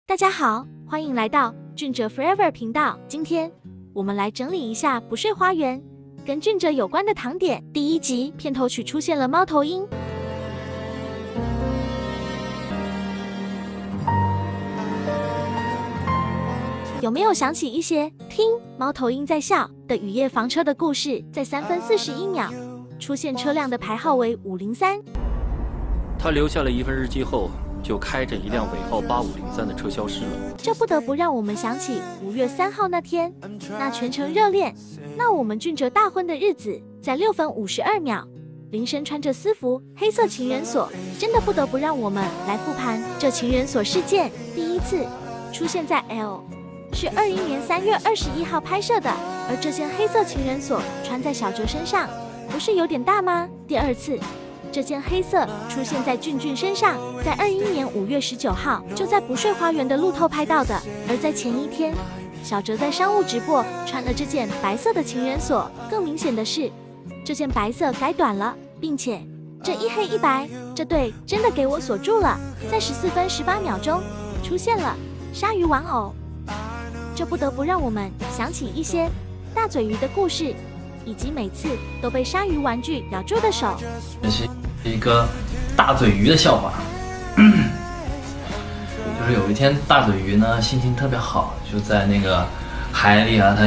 大家好，欢迎来到俊哲 Forever 频道。今天我们来整理一下不睡花园跟俊哲有关的糖点。第一集片头曲出现了猫头鹰，有没有想起一些听猫头鹰在笑的雨夜房车的故事？在3分41秒出现车辆的牌号为503。他留下了一份日记后，就开着一辆尾号8503的车消失了。这不得不让我们想起5月3号那天，那全程热恋，那我们俊哲大婚的日子。在6分52秒，林深穿着私服黑色情人锁，真的不得不让我们来复盘这情人锁事件。第一次出现在 L， 是21年3月21号拍摄的，而这件黑色情人锁穿在小哲身上，不是有点大吗？第二次这件黑色出现在俊俊身上，在21年5月19号就在不睡花园的路透拍到的。而在前一天，小哲在商务直播穿了这件白色的情人锁。更明显的是，这件白色改短了，并且这一黑一白，这对真的给我锁住了。在14分18秒钟出现了鲨鱼玩偶，这不得不让我们想起一些大嘴鱼的故事，以及每次都被鲨鱼玩具咬住的手。这是一个大嘴鱼的笑话，就是有一天大嘴鱼呢心情特别好，就在那个海里啊，它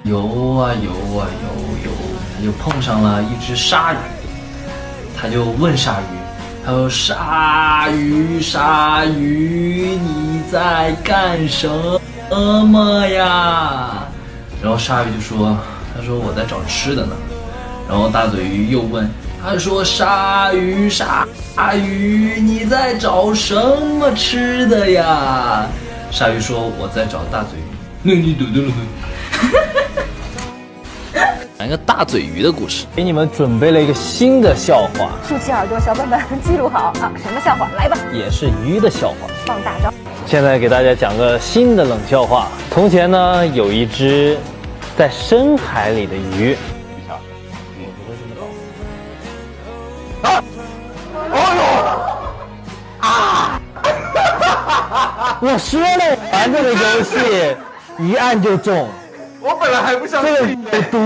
游啊游啊游，它就碰上了一只鲨鱼，他就问鲨鱼，他说：“鲨鱼，鲨鱼，你在干什么呀？”然后鲨鱼就说：“他说我在找吃的呢。”然后大嘴鱼又问，他说：“鲨鱼，鲨鱼，你在找什么吃的呀？”鲨鱼说：“我在找大嘴鱼。”那你嘟嘟了讲一个大嘴鱼的故事，给你们准备了一个新的笑话，竖起耳朵，小本本记录好啊！什么笑话？来吧，也是鱼的笑话。放大招。现在给大家讲个新的冷笑话。从前呢，有一只在深海里的鱼。我说了，玩这个游戏一按就中。我本来还不相信有毒。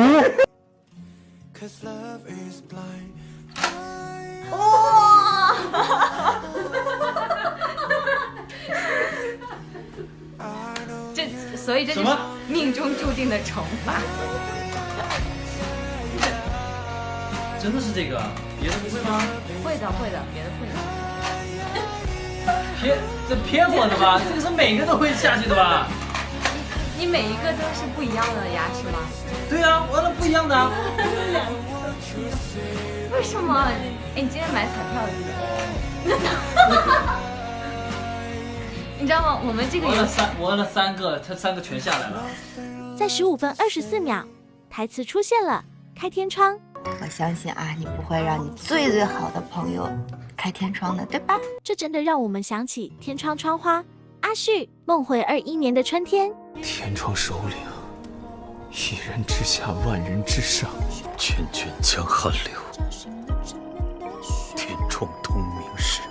哇！所以这就是命中注定的惩罚。真的是这个，别的不会吗？会的，别的会的。这骗我的吧？这个是每个都会下去的吧？你每一个都是不一样的牙齿吗？对啊，我那不一样的啊。为什么？哎，你今天买彩票的？你知道吗？我们这个我那3个，它3个全下来了。在15分24秒，台词出现了开天窗。我相信啊，你不会让你最好的朋友开天窗的，对吧？这真的让我们想起天窗窗花。阿旭梦回21年的春天。天窗首领，一人之下，万人之上，卷卷江汉流，天窗通明时。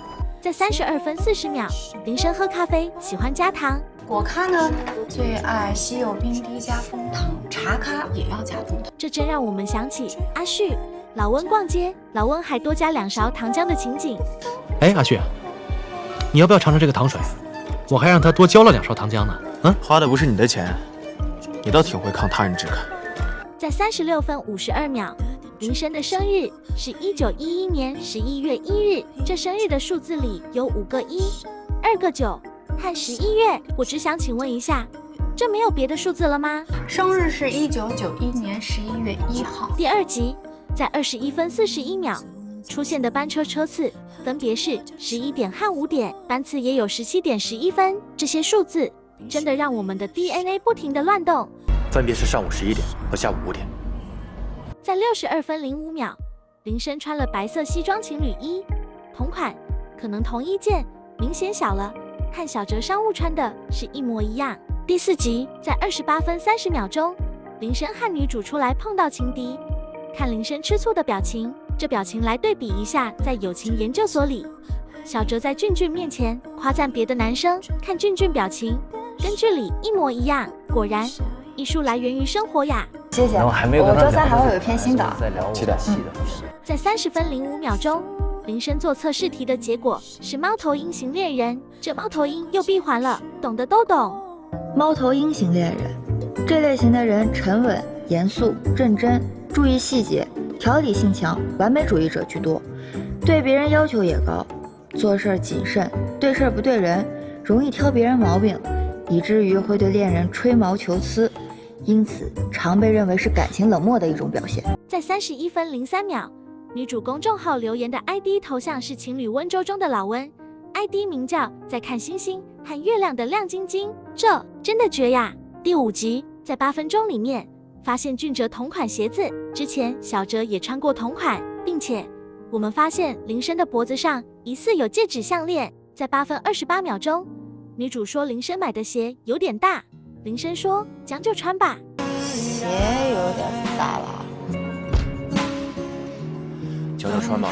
在32分40秒，林深喝咖啡喜欢加糖。我咖呢，最爱稀有冰滴加枫糖，茶咖也要加枫糖。这真让我们想起阿旭老温逛街，老温还多加2勺糖浆的情景。哎，阿旭，你要不要尝尝这个糖水？我还让他多浇了2勺糖浆呢。花的不是你的钱，你倒挺会抗他人之感。在36分52秒，林深的生日是1911年11月1日，这生日的数字里有5个1、2个9和11月。我只想请问一下，这没有别的数字了吗？生日是1991年11月1号。第2集在21分41秒出现的班车车次分别是11点和5点，班次也有17点11分。这些数字真的让我们的 DNA 不停地乱动，分别是上午11点和下午5点。在62分05秒，林深穿了白色西装情侣衣，同款，可能同一件，明显小了，和小哲商务穿的是一模一样。第4集在28分30秒钟，林深和女主出来碰到情敌，看林深吃醋的表情，这表情来对比一下在友情研究所里小哲在俊俊面前夸赞别的男生，看俊俊表情跟剧里一模一样。果然，艺术来源于生活呀。谢谢。我周三还会有一篇新的，期待。在30分05秒钟，铃声做测试题的结果是猫头鹰型恋人，这猫头鹰又闭环了，懂的都懂。猫头鹰型恋人，这类型的人沉稳、严肃、认真，注意细节，条理性强，完美主义者居多，对别人要求也高，做事谨慎，对事不对人，容易挑别人毛病，以至于会对恋人吹毛求疵，因此常被认为是感情冷漠的一种表现。在31分03秒，女主公众号留言的 ID 头像是情侣温州中的老温 ，ID 名叫在看星星和月亮的亮晶晶，这真的绝呀！第5集在8分钟里面发现俊哲同款鞋子，之前小哲也穿过同款，并且我们发现铃声的脖子上疑似有戒指项链。在8分28秒钟，女主说铃声买的鞋有点大，铃声说将就穿吧，鞋有点大了，瞧瞧穿吧。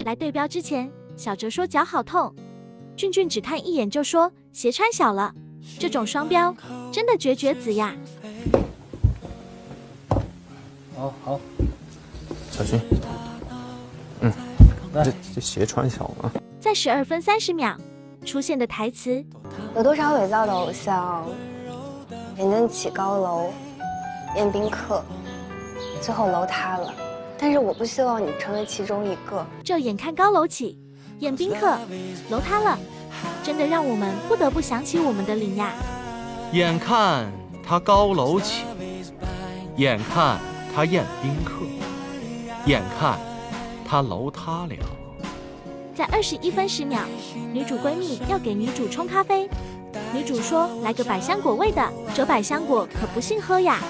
来对标之前，小哲说脚好痛，俊俊只看一眼就说鞋穿小了，这种双标真的绝子呀！好，小心。这鞋穿小了。在12分30秒出现的台词：有多少伪造的偶像，眼睛起高楼，宴宾客，最后楼塌了。但是我不希望你成为其中一个。这眼看高楼起，宴宾客，楼塌了，真的让我们不得不想起我们的林呀。眼看他高楼起，眼看他宴宾客，眼看他楼塌了。在21分10秒，女主闺蜜要给女主冲咖啡，女主说来个百香果味的，这百香果可不信喝呀。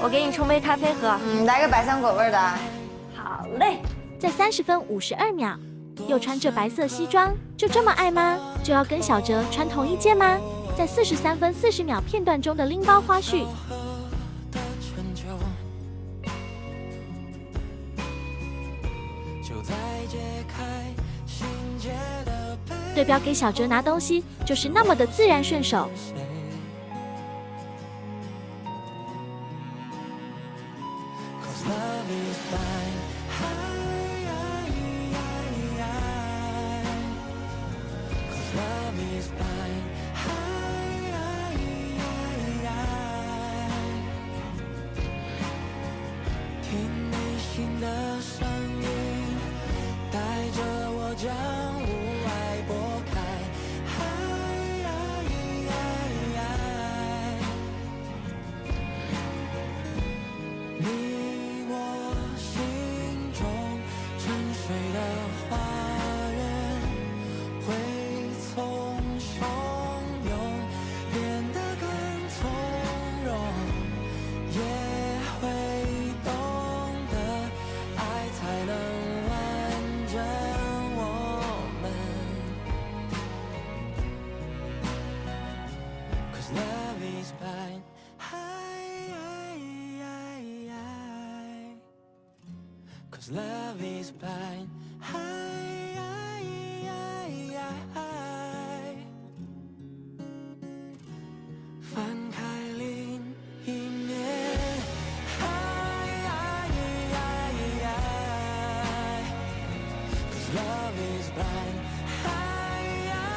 我给你冲杯咖啡喝。来个百香果味的。好嘞。在30分52秒，又穿着白色西装，就这么爱吗？就要跟小哲穿同一件吗？在43分40秒片段中的拎包花絮。对标给小哲拿东西，就是那么的自然顺手。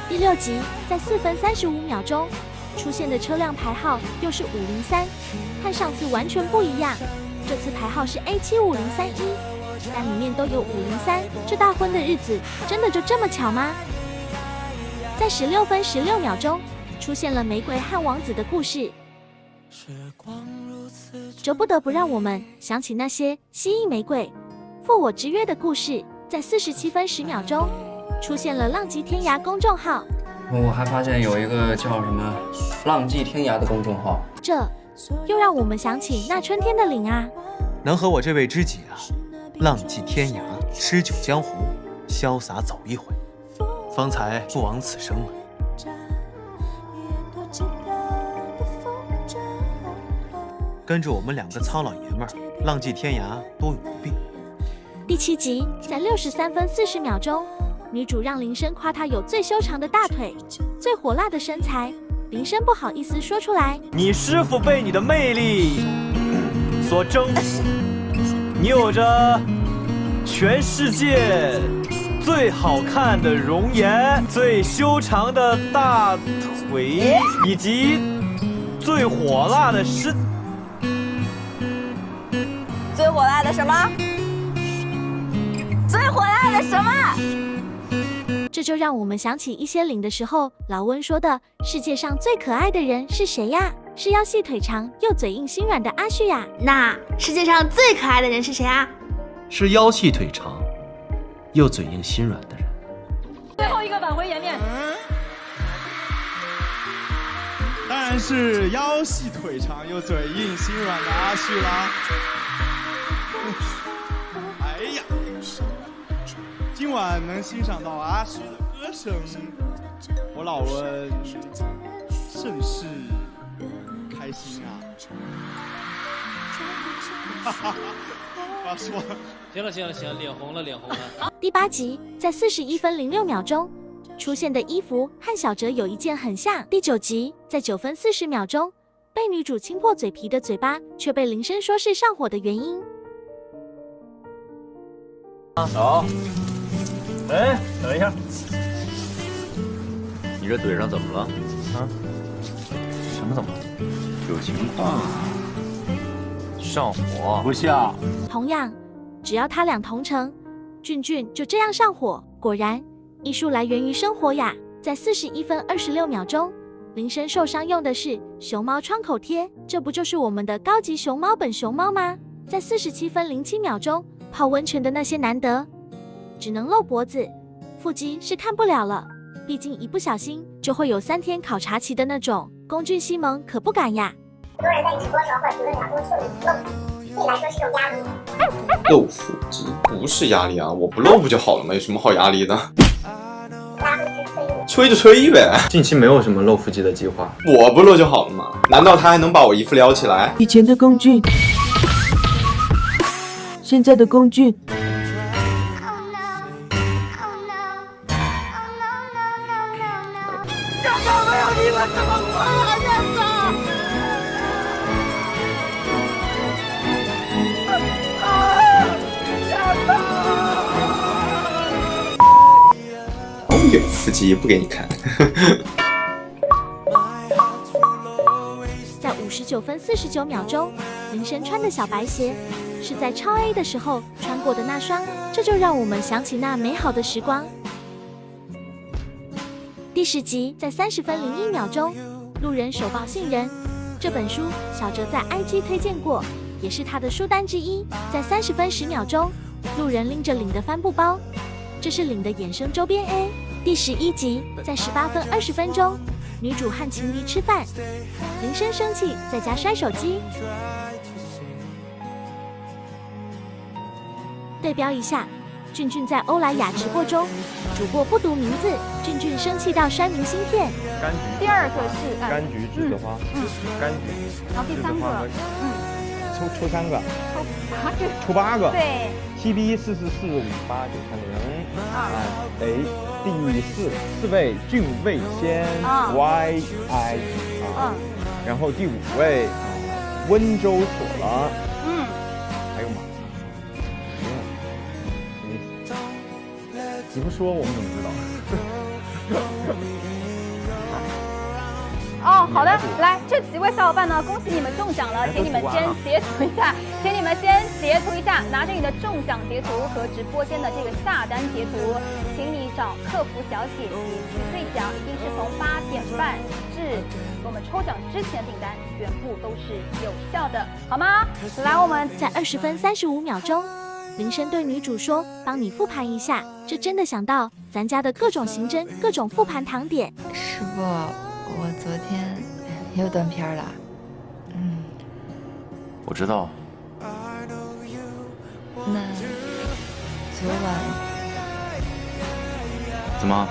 第6集在4分35秒钟出现的车辆牌号又是503，和上次完全不一样。这次牌号是 A75031，但里面都有503。这大婚的日子真的就这么巧吗？在16分16秒钟出现了玫瑰和王子的故事，这不得不让我们想起那些蜥蜴玫瑰、负我之约的故事。在47分10秒钟出现了浪迹天涯公众号，我还发现有一个叫什么浪迹天涯的公众号，这又让我们想起那春天的岭啊。能和我这位知己啊，浪迹天涯，诗酒江湖，潇洒走一回，方才不枉此生了。跟着我们2个糙老爷们儿浪迹天涯，多有不必。第7集在63分40秒钟女主让林深夸她有最修长的大腿，最火辣的身材。林深不好意思说出来，你师傅被你的魅力所征服，你有着全世界最好看的容颜，最修长的大腿，以及最火辣的身。最火辣的什么？最火辣的什么？这就让我们想起一些领的时候，老温说的世界上最可爱的人是谁呀？是腰细腿长又嘴硬心软的阿旭呀。那世界上最可爱的人是谁啊？是腰细腿长又嘴硬心软的人。最后一个挽回颜面，当然是腰细腿长又嘴硬心软的阿旭啦。哎呀，今晚能欣赏到阿旭的歌声，我老温甚是开心啊！哈哈，不要说。行了，脸红了。第8集在41分06秒钟出现的衣服和小哲有一件很像。第9集在9分40秒钟被女主亲破嘴皮的嘴巴，却被林深说是上火的原因。好，哎，等一下，你这嘴上怎么了？啊？什么怎么了？有情况，上火？不像。同样，只要他俩同城，俊俊就这样上火。果然，艺术来源于生活呀。在41分26秒钟，林深受伤用的是熊猫创口贴，这不就是我们的高级熊猫本熊猫吗？在47分07秒钟。泡温泉的那些难得，只能露脖子，腹肌是看不了了。毕竟一不小心就会有3天考察期的那种。龚俊西蒙可不敢呀。很多人在你直播的时候会评论说秀你露，对你来说是种压力。露腹肌不是压力啊，我不露不就好了吗？有什么好压力的？吹就吹呗。近期没有什么露腹肌的计划，我不露就好了嘛？难道他还能把我衣服撩起来？以前的龚俊。现在的龚俊，让他没有你们这么快乐日子。有腹肌不给你看。在59分49秒钟，林深穿的小白鞋。是在超 A 的时候穿过的那双，这就让我们想起那美好的时光。第10集在30分01秒钟，路人手报杏仁这本书，小哲在 IG 推荐过，也是他的书单之一。在30分10秒钟，路人拎着领的帆布包，这是领的衍生周边 A。第11集在18分20分钟，女主和情敌吃饭，林深生气在家摔手机。对标一下，俊俊在欧莱雅直播中，主播不读名字，俊俊生气到摔明信片。柑橘。第2个是柑橘、栀子花。柑橘。然后第3个，抽3个。抽8个。对。7B 4445890。第4位俊味仙 YI 然后第5位温州锁了。还有吗？你不说我们怎么知道？哦，好的，来，这几位小伙伴呢，恭喜你们中奖了，请你们先截图一下，拿着你的中奖截图和直播间的这个下单截图，请你找客服小姐姐去兑奖，一定是从8点半至我们抽奖之前的订单，全部都是有效的，好吗？来，我们在20分35秒钟。林深对女主说：“帮你复盘一下。”这真的想到咱家的各种刑侦、各种复盘糖点。师傅，我昨天又断片了。我知道。那昨晚怎么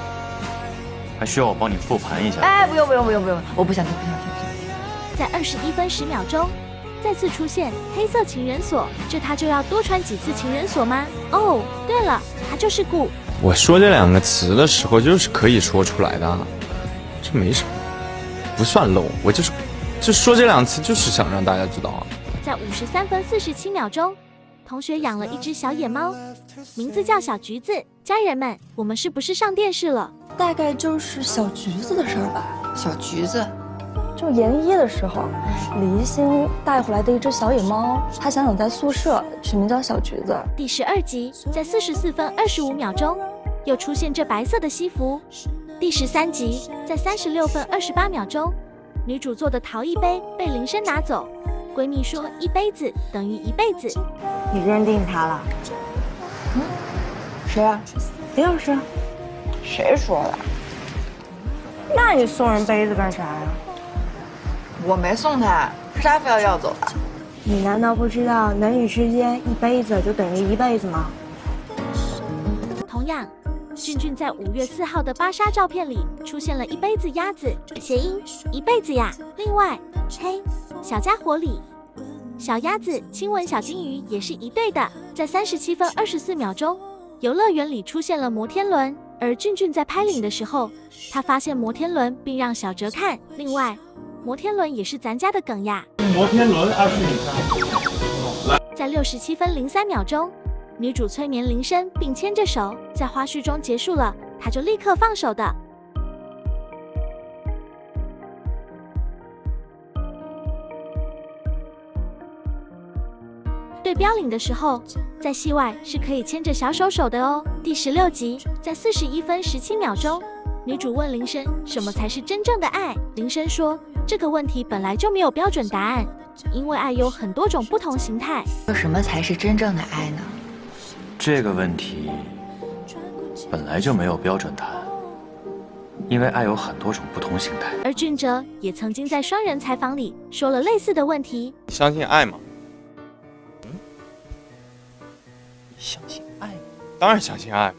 还需要我帮你复盘一下？哎，不用，我不想听。在21分10秒钟。再次出现黑色情人锁，这他就要多穿几次情人锁吗？哦，对了，他就是顾我说这2个词的时候，就是可以说出来的，这没什么，不算漏。我就说这2个词，就是想让大家知道啊。在53分47秒钟，同学养了一只小野猫，名字叫小橘子。家人们，我们是不是上电视了？大概就是小橘子的事儿吧。小橘子，就研1的时候，李一星带回来的一只小野猫，他想在宿舍取名叫小橘子。第12集，在44分25秒钟，又出现这白色的西服。第13集，在36分28秒钟，女主做的陶艺杯被林深拿走。闺蜜说一杯子等于一辈子。你认定他了？谁啊？林老师。谁说的？那你送人杯子干啥呀？我没送他，是他非要走的。你难道不知道男女之间一杯子就等于一辈子吗？同样，俊俊在5月4号的芭莎照片里出现了一杯子鸭子，谐音一辈子呀。另外，嘿，小家伙里，小鸭子亲吻小金鱼也是一对的。在37分24秒钟，游乐园里出现了摩天轮，而俊俊在拍领的时候，他发现摩天轮并让小哲看。另外，摩天轮也是咱家的梗呀。摩天轮20米。在67分03秒钟，女主催眠林深并牵着手，在花絮中结束了，她就立刻放手的。对标领的时候，在戏外是可以牵着小手手的哦。第16集，在41分17秒钟，女主问林深什么才是真正的爱。林深说，这个问题本来就没有标准答案，因为爱有很多种不同形态。什么才是真正的爱呢？这个问题本来就没有标准答案，因为爱有很多种不同形态。而俊哲也曾经在双人采访里说了类似的问题。你相信爱吗？相信爱？当然相信爱。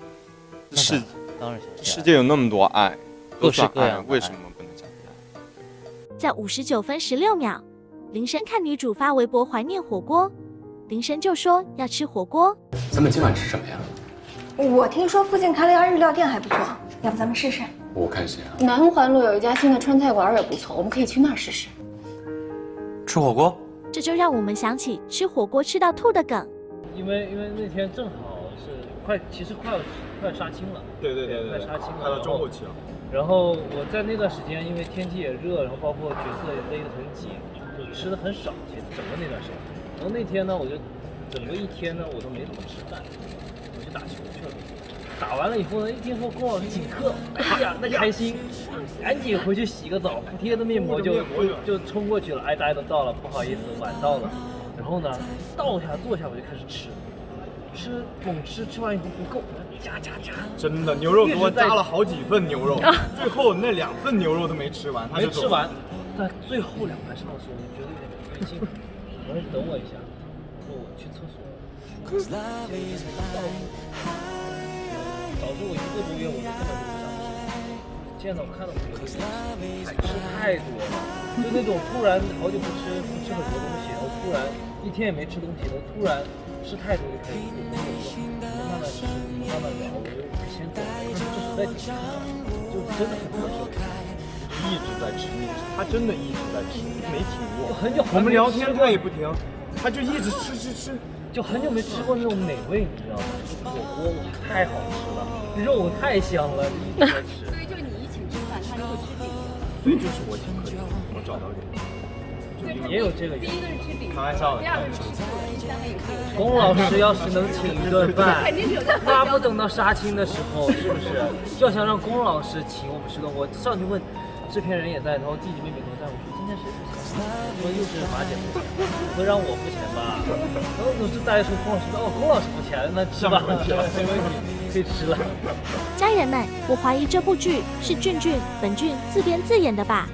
当然相信爱。世界有那么多爱，都算爱，为什么不能相信爱？在59分16秒，林深看女主发微博怀念火锅，林深就说要吃火锅。咱们今晚吃什么呀？我听说附近开了家日料店还不错，要不咱们试试？我看谁啊？南环路有一家新的川菜馆也不错，我们可以去那儿试试。吃火锅？这就让我们想起吃火锅吃到吐的梗。因为那天正好是其实快杀青了。对，快杀青了，快到中后期了。然后我在那段时间，因为天气也热，然后包括角色也勒得很紧，就吃的很少，其实整个那段时间。然后那天呢，我就整个一天呢，我都没怎么吃饭，我去打球去了。打完了以后呢，一听说龚老师请客，哎呀，那开心，赶紧回去洗个澡，敷贴的面膜就冲过去了。哎，大家都到了，不好意思晚到了。然后呢，坐下我就开始猛吃，吃完以后不够，加。真的，牛肉给我加了好几份牛肉，最后那2份牛肉都没吃完，没吃完。在最后2盘上的时候，我觉得有点不行，我说等我一下，说我去厕所。导致我1个多月我根本就不想吃，见到看到我就吃太多了，就那种突然好久不吃很多东西，然后突然一天也没吃东西，然后突然吃太多就开始慢慢吃，慢慢聊，我就先走，这实在挺难，就真的很难受。一直在吃，他真的一直在吃，没停过。很久我们聊天他也不停，他就一直吃，就很久没吃过那种美味，你知道吗？火锅哇，太好吃了，肉太香了，你一直在吃。所以就是你一请吃饭，他就会吃饼。所以就是我请客，我找到人。也有这个原因。第一个是吃饼，开玩笑的。第二个是吃醋了，第三个也是。龚老师要是能请一顿饭，那不等到杀青的时候，是不是？就想让龚老师请我们吃顿。我上去问制片人也在，然后弟弟妹妹都在，我说今天谁不请？说又是马姐不请，不会让我付钱吧？然后是大家说龚老师，龚老师付钱，那吃吧，没问题，可以吃了。家人们，我怀疑这部剧是俊本俊自编自演的吧？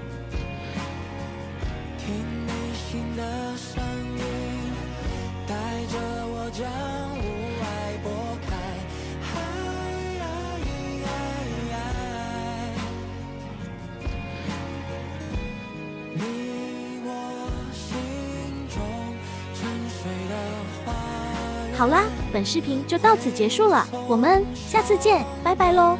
好啦，本视频就到此结束了，我们下次见，拜拜喽。